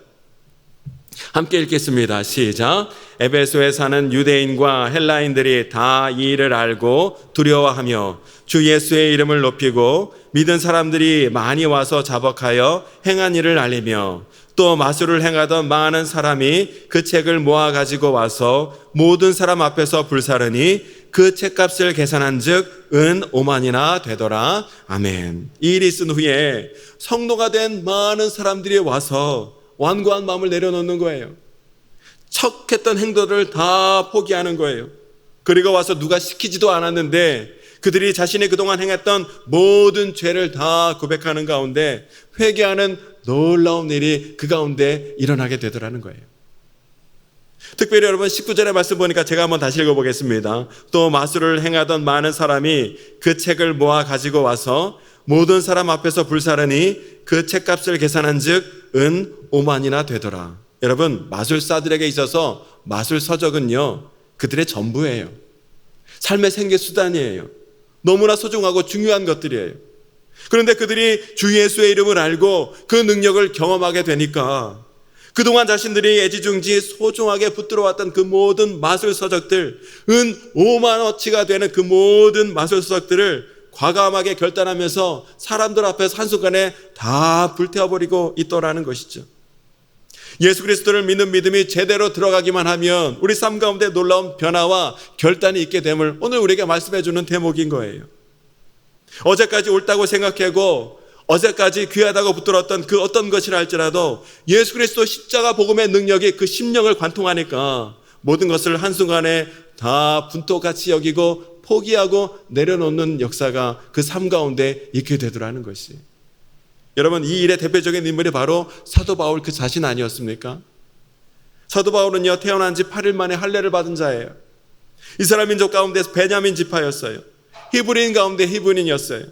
함께 읽겠습니다. 시작. 에베소에 사는 유대인과 헬라인들이 다 이 일을 알고 두려워하며 주 예수의 이름을 높이고 믿은 사람들이 많이 와서 자복하여 행한 일을 알리며 또 마술을 행하던 많은 사람이 그 책을 모아 가지고 와서 모든 사람 앞에서 불사르니 그 책값을 계산한 즉 은 5만이나 되더라. 아멘. 이 일이 있은 후에 성도가 된 많은 사람들이 와서 완고한 마음을 내려놓는 거예요. 척했던 행동을 다 포기하는 거예요. 그리고 와서 누가 시키지도 않았는데 그들이 자신이 그동안 행했던 모든 죄를 다 고백하는 가운데 회개하는 놀라운 일이 그 가운데 일어나게 되더라는 거예요. 특별히 여러분 19절의 말씀 보니까 제가 한번 다시 읽어보겠습니다. 또 마술을 행하던 많은 사람이 그 책을 모아 가지고 와서 모든 사람 앞에서 불사르니 그 책값을 계산한 즉 은 5만이나 되더라. 여러분 마술사들에게 있어서 마술 서적은요 그들의 전부예요. 삶의 생계 수단이에요. 너무나 소중하고 중요한 것들이에요. 그런데 그들이 주 예수의 이름을 알고 그 능력을 경험하게 되니까 그동안 자신들이 애지중지 소중하게 붙들어왔던 그 모든 마술 서적들, 은 5만원치가 되는 그 모든 마술 서적들을 과감하게 결단하면서 사람들 앞에서 한순간에 다 불태워버리고 있더라는 것이죠. 예수 그리스도를 믿는 믿음이 제대로 들어가기만 하면 우리 삶 가운데 놀라운 변화와 결단이 있게 됨을 오늘 우리에게 말씀해 주는 대목인 거예요. 어제까지 옳다고 생각하고 어제까지 귀하다고 붙들었던 그 어떤 것이라 할지라도 예수 그리스도 십자가 복음의 능력이 그 심령을 관통하니까 모든 것을 한순간에 다 분토같이 여기고 포기하고 내려놓는 역사가 그 삶 가운데 있게 되더라는 것이. 여러분 이 일의 대표적인 인물이 바로 사도 바울 그 자신 아니었습니까? 사도 바울은요 태어난 지 8일 만에 할례를 받은 자예요. 이스라엘 민족 가운데서 베냐민 지파였어요. 히브리인 가운데 히브리인이었어요.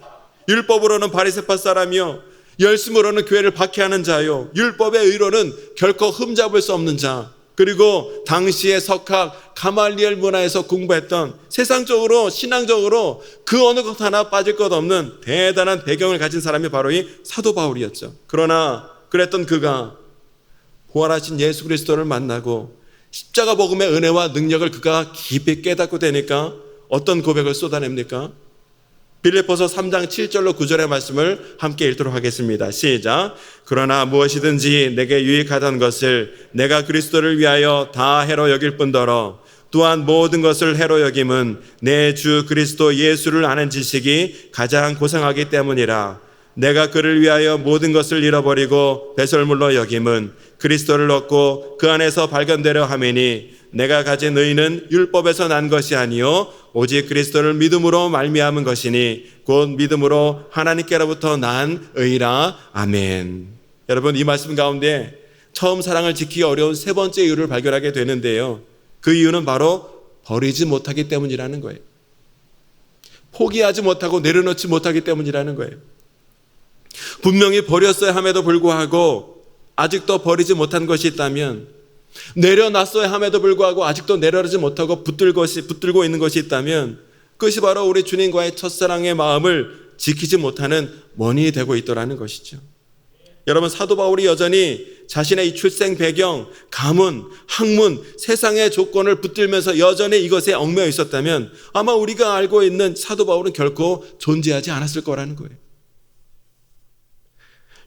율법으로는 바리새파 사람이요 열심으로는 교회를 박해하는 자요 율법의 의로는 결코 흠잡을 수 없는 자, 그리고 당시의 석학 가말리엘 문화에서 공부했던 세상적으로 신앙적으로 그 어느 것 하나 빠질 것 없는 대단한 배경을 가진 사람이 바로 이 사도 바울이었죠. 그러나 그랬던 그가 부활하신 예수 그리스도를 만나고 십자가 복음의 은혜와 능력을 그가 깊이 깨닫고 되니까 어떤 고백을 쏟아냅니까? 빌립보서 3장 7절로 9절의 말씀을 함께 읽도록 하겠습니다. 시작. 그러나 무엇이든지 내게 유익하던 것을 내가 그리스도를 위하여 다 해로 여길 뿐더러 또한 모든 것을 해로 여김은 내 주 그리스도 예수를 아는 지식이 가장 고상하기 때문이라. 내가 그를 위하여 모든 것을 잃어버리고 배설물로 여김은 그리스도를 얻고 그 안에서 발견되려 함이니 내가 가진 의는 율법에서 난 것이 아니요 오직 그리스도를 믿음으로 말미암은 것이니 곧 믿음으로 하나님께로부터 난 의라. 아멘. 여러분, 이 말씀 가운데 처음 사랑을 지키기 어려운 세 번째 이유를 발견하게 되는데요, 그 이유는 바로 버리지 못하기 때문이라는 거예요. 포기하지 못하고 내려놓지 못하기 때문이라는 거예요. 분명히 버렸어야 함에도 불구하고 아직도 버리지 못한 것이 있다면, 내려놨어야 함에도 불구하고 아직도 내려놓지 못하고 붙들고 있는 것이 있다면, 그것이 바로 우리 주님과의 첫사랑의 마음을 지키지 못하는 원인이 되고 있더라는 것이죠. 여러분, 사도 바울이 여전히 자신의 이 출생 배경, 가문, 학문, 세상의 조건을 붙들면서 여전히 이것에 얽매여 있었다면 아마 우리가 알고 있는 사도 바울은 결코 존재하지 않았을 거라는 거예요.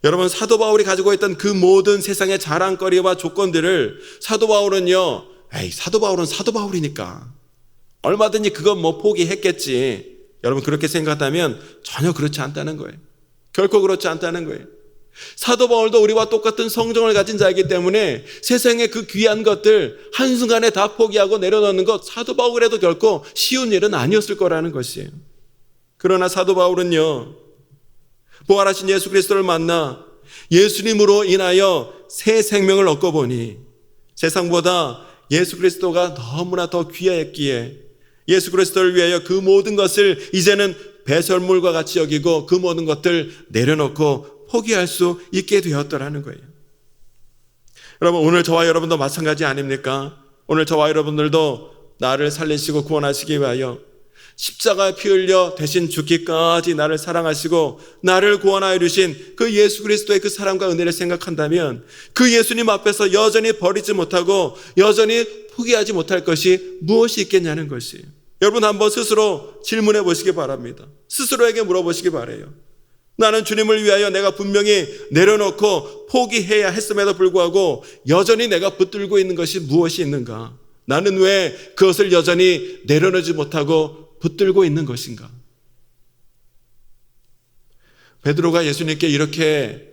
여러분, 사도 바울이 가지고 있던 그 모든 세상의 자랑거리와 조건들을 사도 바울은요, 사도 바울은 사도 바울이니까 얼마든지 그건 포기했겠지, 여러분 그렇게 생각하면 전혀 그렇지 않다는 거예요. 결코 그렇지 않다는 거예요. 사도 바울도 우리와 똑같은 성정을 가진 자이기 때문에 세상의 그 귀한 것들 한순간에 다 포기하고 내려놓는 것, 사도 바울에도 결코 쉬운 일은 아니었을 거라는 것이에요. 그러나 사도 바울은요, 부활하신 예수 그리스도를 만나 예수님으로 인하여 새 생명을 얻고 보니 세상보다 예수 그리스도가 너무나 더 귀하였기에 예수 그리스도를 위하여 그 모든 것을 이제는 배설물과 같이 여기고 그 모든 것들 내려놓고 포기할 수 있게 되었더라는 거예요. 여러분, 오늘 저와 여러분도 마찬가지 아닙니까? 오늘 저와 여러분들도 나를 살리시고 구원하시기 위하여 십자가에 피 흘려 대신 죽기까지 나를 사랑하시고 나를 구원하여 주신 그 예수 그리스도의 그 사랑과 은혜를 생각한다면 그 예수님 앞에서 여전히 버리지 못하고 여전히 포기하지 못할 것이 무엇이 있겠냐는 것이에요. 여러분, 한번 스스로 질문해 보시기 바랍니다. 스스로에게 물어보시기 바라요. 나는 주님을 위하여 내가 분명히 내려놓고 포기해야 했음에도 불구하고 여전히 내가 붙들고 있는 것이 무엇이 있는가? 나는 왜 그것을 여전히 내려놓지 못하고 붙들고 있는 것인가? 베드로가 예수님께 이렇게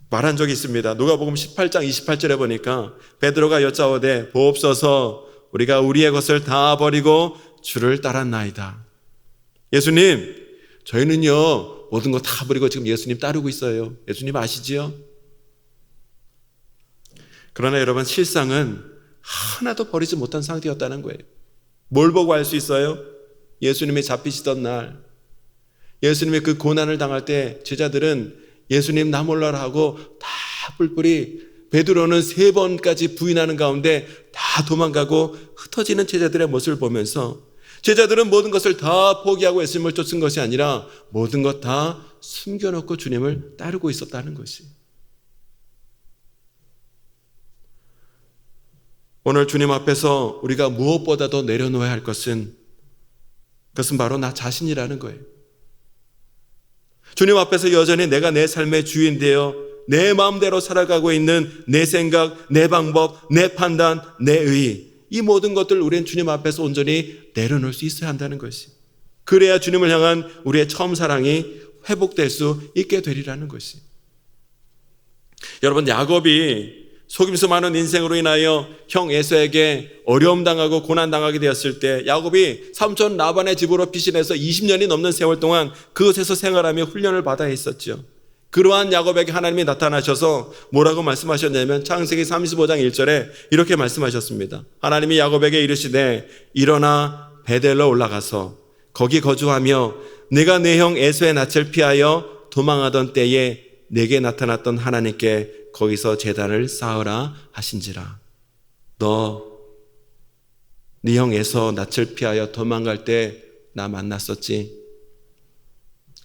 말한 적이 있습니다. 누가복음 18장 28절에 보니까 베드로가 여짜오되 보옵소서 우리가 우리의 것을 다 버리고 주를 따랐나이다. 예수님, 저희는요 모든 거 다 버리고 지금 예수님 따르고 있어요. 예수님 아시지요? 그러나 여러분, 실상은 하나도 버리지 못한 상태였다는 거예요. 뭘 보고 알 수 있어요? 예수님이 잡히시던 날, 예수님이 그 고난을 당할 때 제자들은 예수님 나 몰라라 하고 다 뿔뿔이, 베드로는 3번까지 부인하는 가운데 다 도망가고 흩어지는 제자들의 모습을 보면서 제자들은 모든 것을 다 포기하고 예수님을 쫓은 것이 아니라 모든 것 다 숨겨놓고 주님을 따르고 있었다는 것이. 오늘 주님 앞에서 우리가 무엇보다도 내려놓아야 할 것은, 그것은 바로 나 자신이라는 거예요. 주님 앞에서 여전히 내가 내 삶의 주인되어 내 마음대로 살아가고 있는 내 생각, 내 방법, 내 판단, 내 의, 이 모든 것들을 우리는 주님 앞에서 온전히 내려놓을 수 있어야 한다는 것이. 그래야 주님을 향한 우리의 처음 사랑이 회복될 수 있게 되리라는 것이. 여러분, 야곱이 속임수 많은 인생으로 인하여 형 에서에게 어려움 당하고 고난 당하게 되었을 때 야곱이 삼촌 라반의 집으로 피신해서 20년이 넘는 세월 동안 그곳에서 생활하며 훈련을 받아야 했었죠. 그러한 야곱에게 하나님이 나타나셔서 뭐라고 말씀하셨냐면 창세기 35장 1절에 이렇게 말씀하셨습니다. 하나님이 야곱에게 이르시되 일어나 베델로 올라가서 거기 거주하며 내가 내 형 에서의 낯을 피하여 도망하던 때에 내게 나타났던 하나님께 거기서 제단을 쌓으라 하신지라. 너 네 형 에서 낯을 피하여 도망갈 때 나 만났었지.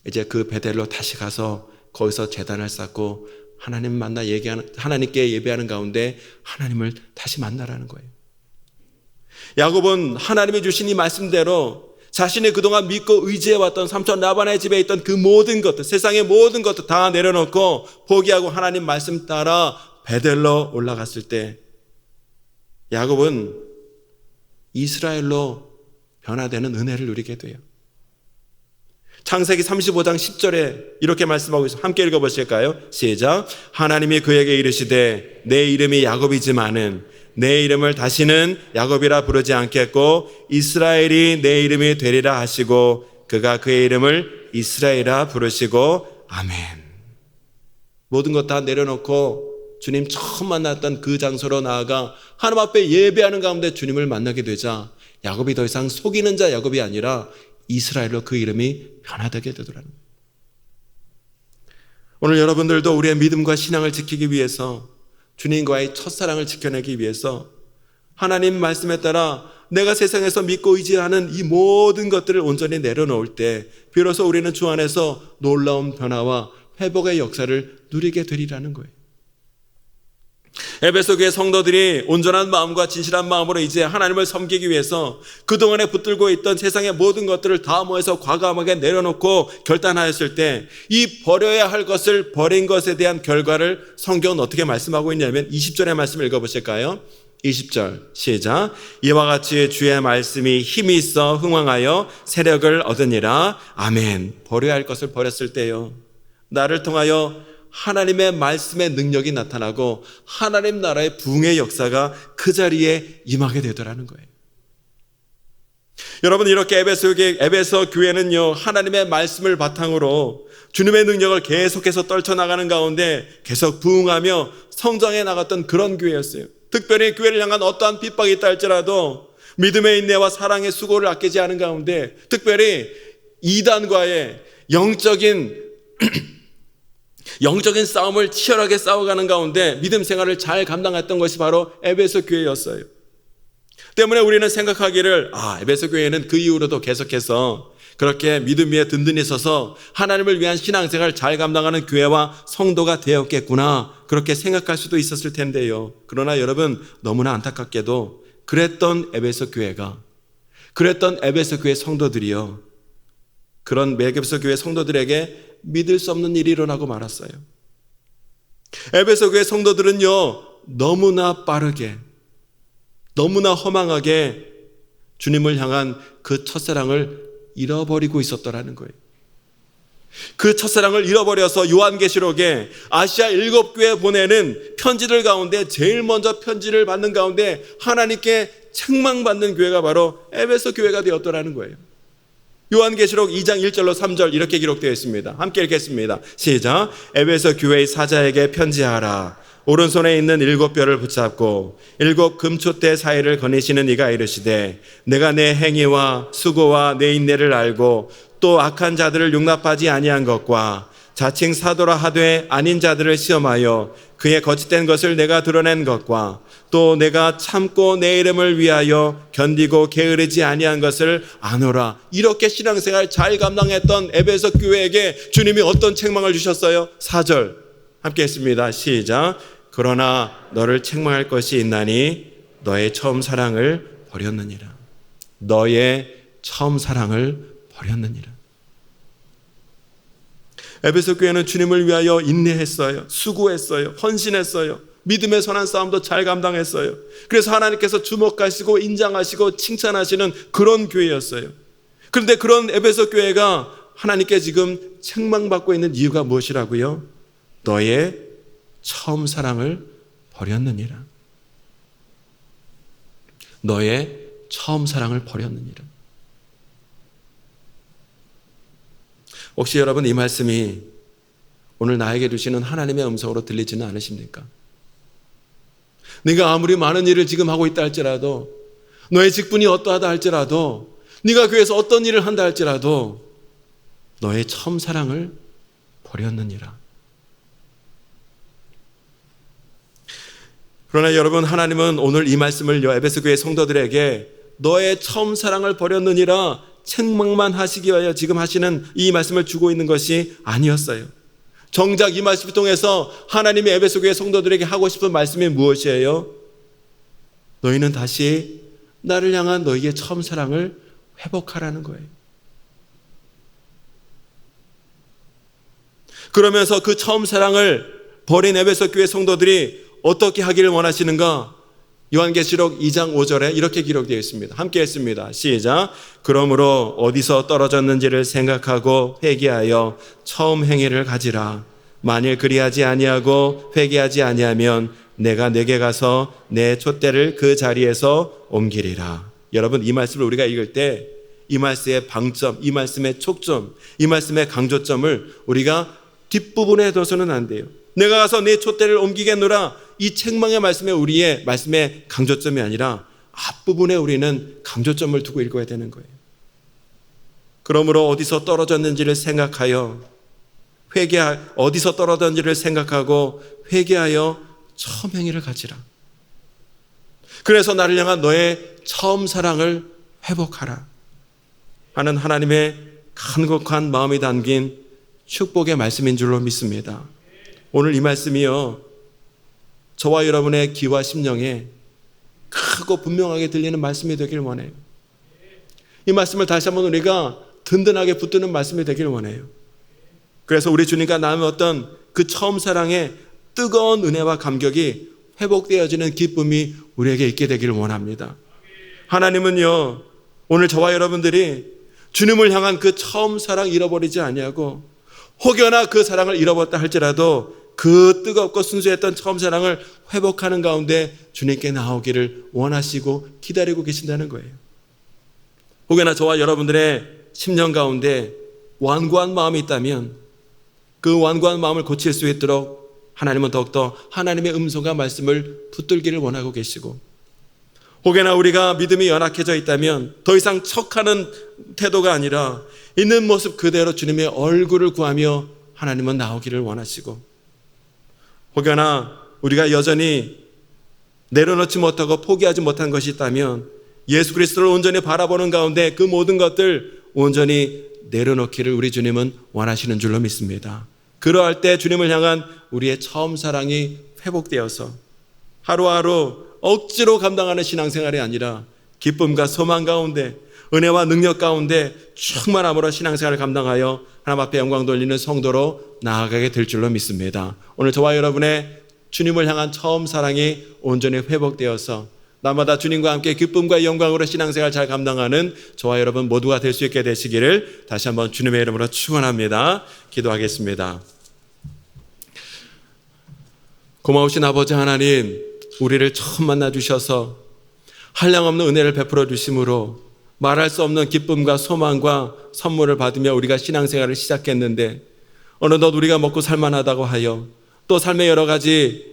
이제 그 베델로 다시 가서 거기서 제단을 쌓고 하나님 만나 하나님께 예배하는 가운데 하나님을 다시 만나라는 거예요. 야곱은 하나님이 주신 이 말씀대로 자신이 그동안 믿고 의지해왔던 삼촌 라반의 집에 있던 그 모든 것들, 세상의 모든 것들 다 내려놓고 포기하고 하나님 말씀 따라 베델로 올라갔을 때 야곱은 이스라엘로 변화되는 은혜를 누리게 돼요. 창세기 35장 10절에 이렇게 말씀하고 있어요. 함께 읽어보실까요? 시작. 하나님이 그에게 이르시되 내 이름이 야곱이지만은 내 이름을 다시는 야곱이라 부르지 않겠고 이스라엘이 내 이름이 되리라 하시고 그가 그의 이름을 이스라엘이라 부르시고 아멘. 모든 것 다 내려놓고 주님 처음 만났던 그 장소로 나아가 하나님 앞에 예배하는 가운데 주님을 만나게 되자 야곱이 더 이상 속이는 자 야곱이 아니라 이스라엘로 그 이름이 변화되게 되더라는 거예요. 오늘 여러분들도 우리의 믿음과 신앙을 지키기 위해서 주님과의 첫사랑을 지켜내기 위해서 하나님 말씀에 따라 내가 세상에서 믿고 의지하는 이 모든 것들을 온전히 내려놓을 때 비로소 우리는 주 안에서 놀라운 변화와 회복의 역사를 누리게 되리라는 거예요. 에베소 교회 성도들이 온전한 마음과 진실한 마음으로 이제 하나님을 섬기기 위해서 그동안에 붙들고 있던 세상의 모든 것들을 다 모여서 과감하게 내려놓고 결단하였을 때 이 버려야 할 것을 버린 것에 대한 결과를 성경은 어떻게 말씀하고 있냐면 20절의 말씀을 읽어보실까요? 20절 시작. 이와 같이 주의 말씀이 힘이 있어 흥왕하여 세력을 얻으니라. 아멘. 버려야 할 것을 버렸을 때요, 나를 통하여 하나님의 말씀의 능력이 나타나고 하나님 나라의 부흥의 역사가 그 자리에 임하게 되더라는 거예요. 여러분, 이렇게 에베소 교회는요, 하나님의 말씀을 바탕으로 주님의 능력을 계속해서 떨쳐나가는 가운데 계속 부흥하며 성장해 나갔던 그런 교회였어요. 특별히 교회를 향한 어떠한 핍박이 있다 할지라도 믿음의 인내와 사랑의 수고를 아끼지 않은 가운데 특별히 이단과의 영적인 싸움을 치열하게 싸워가는 가운데 믿음 생활을 잘 감당했던 것이 바로 에베소 교회였어요. 때문에 우리는 생각하기를 에베소 교회는 그 이후로도 계속해서 그렇게 믿음 위에 든든히 서서 하나님을 위한 신앙생활을 잘 감당하는 교회와 성도가 되었겠구나, 그렇게 생각할 수도 있었을 텐데요. 그러나 여러분, 너무나 안타깝게도 그랬던 에베소 교회 성도들이요, 그런 에베소 교회 성도들에게 믿을 수 없는 일이 일어나고 말았어요. 에베소 교회 성도들은요, 너무나 빠르게, 너무나 허망하게 주님을 향한 그 첫사랑을 잃어버리고 있었더라는 거예요. 그 첫사랑을 잃어버려서 요한계시록에 아시아 7교회에 보내는 편지들 가운데 제일 먼저 편지를 받는 가운데 하나님께 책망받는 교회가 바로 에베소 교회가 되었더라는 거예요. 요한계시록 2장 1절로 3절 이렇게 기록되어 있습니다. 함께 읽겠습니다. 시작. 에베소 교회의 사자에게 편지하라. 오른손에 있는 7뼈를 붙잡고 7 금촛대 사이를 거니시는 이가 이르시되 내가 내 행위와 수고와 내 인내를 알고 또 악한 자들을 용납하지 아니한 것과 자칭 사도라 하되 아닌 자들을 시험하여 그의 거짓된 것을 내가 드러낸 것과 또 내가 참고 내 이름을 위하여 견디고 게으르지 아니한 것을 아노라. 이렇게 신앙생활 잘 감당했던 에베소 교회에게 주님이 어떤 책망을 주셨어요? 4절 함께 했습니다. 시작. 그러나 너를 책망할 것이 있나니 너의 처음 사랑을 버렸느니라. 너의 처음 사랑을 버렸느니라. 에베소 교회는 주님을 위하여 인내했어요. 수고했어요. 헌신했어요. 믿음의 선한 싸움도 잘 감당했어요. 그래서 하나님께서 주목하시고 인정하시고 칭찬하시는 그런 교회였어요. 그런데 그런 에베소 교회가 하나님께 지금 책망받고 있는 이유가 무엇이라고요? 너의 처음 사랑을 버렸느니라. 너의 처음 사랑을 버렸느니라. 혹시 여러분, 이 말씀이 오늘 나에게 주시는 하나님의 음성으로 들리지는 않으십니까? 네가 아무리 많은 일을 지금 하고 있다 할지라도, 너의 직분이 어떠하다 할지라도, 네가 교회에서 어떤 일을 한다 할지라도 너의 처음 사랑을 버렸느니라. 그러나 여러분, 하나님은 오늘 이 말씀을 에베소 교회 성도들에게 너의 처음 사랑을 버렸느니라 책망만 하시기 위하여 지금 하시는 이 말씀을 주고 있는 것이 아니었어요. 정작 이 말씀을 통해서 하나님이 에베소 교회 성도들에게 하고 싶은 말씀이 무엇이에요? 너희는 다시 나를 향한 너희의 처음 사랑을 회복하라는 거예요. 그러면서 그 처음 사랑을 버린 에베소 교회 성도들이 어떻게 하기를 원하시는가? 요한계시록 2장 5절에 이렇게 기록되어 있습니다. 함께 했습니다. 시작. 그러므로 어디서 떨어졌는지를 생각하고 회개하여 처음 행위를 가지라. 만일 그리하지 아니하고 회개하지 아니하면 내가 내게 가서 내 촛대를 그 자리에서 옮기리라. 여러분, 이 말씀을 우리가 읽을 때 이 말씀의 방점, 이 말씀의 촉점, 이 말씀의 강조점을 우리가 뒷부분에 둬서는 안 돼요. 내가 가서 내 촛대를 옮기겠노라. 이 책망의 말씀에 우리의 말씀의 강조점이 아니라 앞부분에 우리는 강조점을 두고 읽어야 되는 거예요. 그러므로 어디서 떨어졌는지를 생각하여 어디서 떨어졌는지를 생각하고 회개하여 처음 행위를 가지라. 그래서 나를 향한 너의 처음 사랑을 회복하라 하는 하나님의 간곡한 마음이 담긴 축복의 말씀인 줄로 믿습니다. 오늘 이 말씀이요, 저와 여러분의 귀와 심령에 크고 분명하게 들리는 말씀이 되길 원해요. 이 말씀을 다시 한번 우리가 든든하게 붙드는 말씀이 되길 원해요. 그래서 우리 주님과 나누는 어떤 그 처음 사랑의 뜨거운 은혜와 감격이 회복되어지는 기쁨이 우리에게 있게 되길 원합니다. 하나님은요, 오늘 저와 여러분들이 주님을 향한 그 처음 사랑 잃어버리지 아니하고, 혹여나 그 사랑을 잃어버렸다 할지라도 그 뜨겁고 순수했던 처음 사랑을 회복하는 가운데 주님께 나오기를 원하시고 기다리고 계신다는 거예요. 혹여나 저와 여러분들의 심령 가운데 완고한 마음이 있다면 그 완고한 마음을 고칠 수 있도록 하나님은 더욱더 하나님의 음성과 말씀을 붙들기를 원하고 계시고, 혹여나 우리가 믿음이 연약해져 있다면 더 이상 척하는 태도가 아니라 있는 모습 그대로 주님의 얼굴을 구하며 하나님은 나오기를 원하시고, 혹여나 우리가 여전히 내려놓지 못하고 포기하지 못한 것이 있다면 예수 그리스도를 온전히 바라보는 가운데 그 모든 것들 온전히 내려놓기를 우리 주님은 원하시는 줄로 믿습니다. 그러할 때 주님을 향한 우리의 처음 사랑이 회복되어서 하루하루 억지로 감당하는 신앙생활이 아니라 기쁨과 소망 가운데 은혜와 능력 가운데 충만함으로 신앙생활을 감당하여 하나님 앞에 영광 돌리는 성도로 나아가게 될 줄로 믿습니다. 오늘 저와 여러분의 주님을 향한 처음 사랑이 온전히 회복되어서 날마다 주님과 함께 기쁨과 영광으로 신앙생활 잘 감당하는 저와 여러분 모두가 될 수 있게 되시기를 다시 한번 주님의 이름으로 축원합니다. 기도하겠습니다. 고마우신 아버지 하나님, 우리를 처음 만나 주셔서 한량없는 은혜를 베풀어 주심으로 말할 수 없는 기쁨과 소망과 선물을 받으며 우리가 신앙생활을 시작했는데 어느덧 우리가 먹고 살만하다고 하여 또 삶의 여러 가지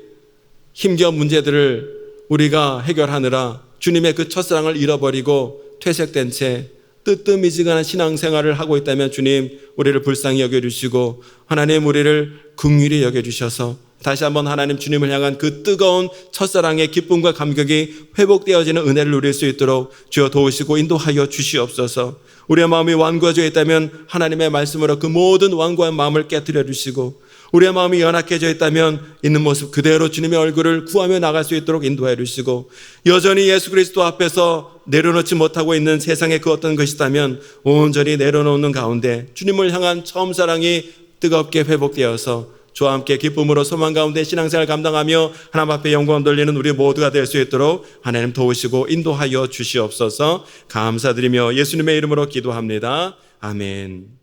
힘겨운 문제들을 우리가 해결하느라 주님의 그 첫사랑을 잃어버리고 퇴색된 채 뜨뜻미지근한 신앙생활을 하고 있다면 주님, 우리를 불쌍히 여겨주시고 하나님, 우리를 긍휼히 여겨주셔서 다시 한번 하나님 주님을 향한 그 뜨거운 첫사랑의 기쁨과 감격이 회복되어지는 은혜를 누릴 수 있도록 주여 도우시고 인도하여 주시옵소서. 우리의 마음이 완고해져 있다면 하나님의 말씀으로 그 모든 완고한 마음을 깨뜨려 주시고, 우리의 마음이 연약해져 있다면 있는 모습 그대로 주님의 얼굴을 구하며 나갈 수 있도록 인도해 주시고, 여전히 예수 그리스도 앞에서 내려놓지 못하고 있는 세상의 그 어떤 것이 있다면 온전히 내려놓는 가운데 주님을 향한 처음 사랑이 뜨겁게 회복되어서 주와 함께 기쁨으로 소망 가운데 신앙생활 감당하며 하나님 앞에 영광 돌리는 우리 모두가 될 수 있도록 하나님 도우시고 인도하여 주시옵소서. 감사드리며 예수님의 이름으로 기도합니다. 아멘.